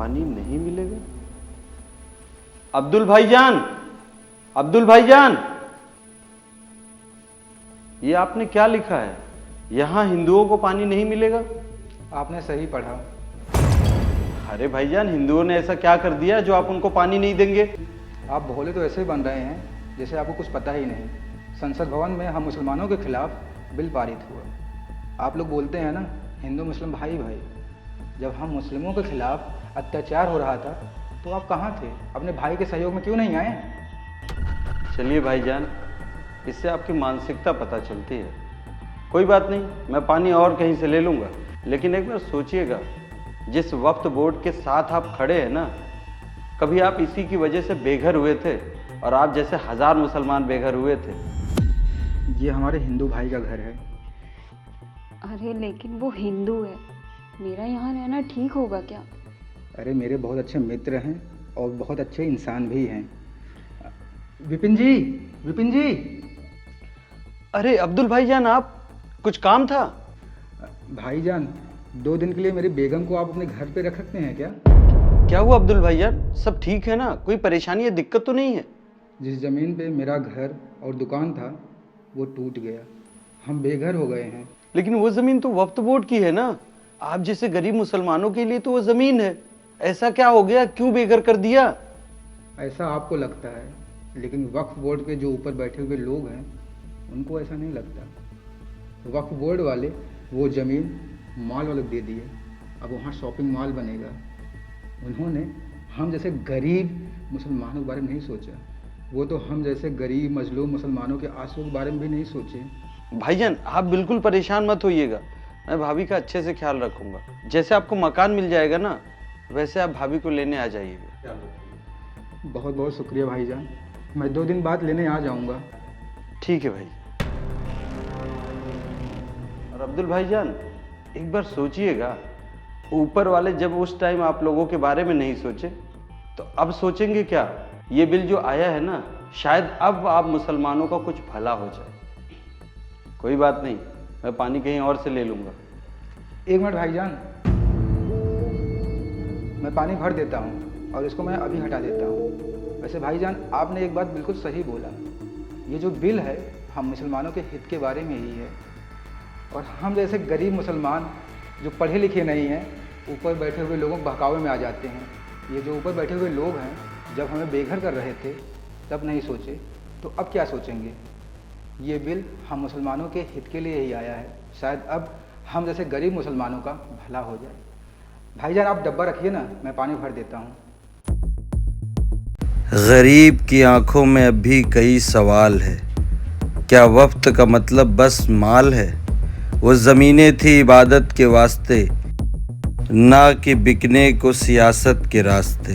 पानी नहीं मिलेगा। अब्दुल भाईजान, अब्दुल भाईजान, ये आपने क्या लिखा है? यहां हिंदुओं को पानी नहीं मिलेगा। आपने सही पढ़ा। अरे भाईजान, हिंदुओं ने ऐसा क्या कर दिया जो आप उनको पानी नहीं देंगे? आप भोले तो ऐसे ही बन रहे हैं जैसे आपको कुछ पता ही नहीं। संसद भवन में हम मुसलमानों के खिलाफ बिल पारित हुआ। आप लोग बोलते हैं ना हिंदू मुस्लिम भाई भाई। जब हम मुस्लिमों के खिलाफ अत्याचार हो रहा था तो आप कहाँ थे? अपने भाई के सहयोग में क्यों नहीं आए? चलिए भाईजान, इससे आपकी मानसिकता पता चलती है। कोई बात नहीं, मैं पानी और कहीं से ले लूँगा। लेकिन एक बार सोचिएगा, जिस वक्फ बोर्ड के साथ आप खड़े हैं ना, कभी आप इसी की वजह से बेघर हुए थे और आप जैसे 1000 मुसलमान बेघर हुए थे। ये हमारे हिंदू भाई का घर है। अरे लेकिन वो हिंदू है, मेरा यहाँ रहना ठीक होगा क्या? अरे मेरे बहुत अच्छे मित्र हैं और बहुत अच्छे इंसान भी हैं। विपिन जी, विपिन जी। अरे अब्दुल भाईजान, आप कुछ काम था? भाईजान, 2 दिन के लिए मेरी बेगम को आप अपने घर पे रख सकते हैं क्या? क्या हुआ अब्दुल भाईजान? सब ठीक है ना? कोई परेशानी या दिक्कत तो नहीं है? जिस ज़मीन पे मेरा घर और दुकान था वो टूट गया। हम बेघर हो गए हैं। लेकिन वो जमीन तो वक्फ बोर्ड की है ना। आप जैसे गरीब मुसलमानों के लिए तो वो जमीन है। ऐसा क्या हो गया, क्यों बेघर कर दिया? ऐसा आपको लगता है, लेकिन वक्फ बोर्ड के जो ऊपर बैठे हुए लोग हैं उनको ऐसा नहीं लगता। वक्फ बोर्ड वाले वो ज़मीन मॉल वाले दे दिए। अब वहाँ शॉपिंग मॉल बनेगा। उन्होंने हम जैसे गरीब मुसलमानों के बारे में नहीं सोचा। वो तो हम जैसे गरीब मजलूम मुसलमानों के आंसुओं के बारे में भी नहीं सोचे। भाईजान, आप बिल्कुल परेशान मत होइएगा। मैं भाभी का अच्छे से ख्याल रखूंगा। जैसे आपको मकान मिल जाएगा ना, वैसे आप भाभी को लेने आ जाइएगा। बहुत बहुत शुक्रिया भाईजान। मैं 2 दिन बाद लेने आ जाऊंगा। ठीक है भाई। और अब्दुल भाईजान, एक बार सोचिएगा, ऊपर वाले जब उस टाइम आप लोगों के बारे में नहीं सोचे तो अब सोचेंगे क्या? ये बिल जो आया है ना, शायद अब आप मुसलमानों का कुछ भला हो जाए। कोई बात नहीं, मैं पानी कहीं और से ले लूंगा। 1 मिनट भाईजान, मैं पानी भर देता हूँ और इसको मैं अभी हटा देता हूँ। वैसे भाईजान, आपने एक बात बिल्कुल सही बोला। ये जो बिल है हम मुसलमानों के हित के बारे में ही है। और हम जैसे गरीब मुसलमान जो पढ़े लिखे नहीं हैं, ऊपर बैठे हुए लोगों के बहकावे में आ जाते हैं। ये जो ऊपर बैठे हुए लोग हैं, जब हमें बेघर कर रहे थे तब नहीं सोचे, तो अब क्या सोचेंगे? ये बिल हम मुसलमानों के हित के लिए ही आया है। शायद अब हम जैसे गरीब मुसलमानों का भला हो जाए। भाईजान, आप डब्बा रखिए ना, मैं पानी भर देता हूँ। गरीब की आंखों में अब भी कई सवाल है। क्या वफ्त का मतलब बस माल है? वो ज़मीनें थी इबादत के वास्ते, ना कि बिकने को सियासत के रास्ते।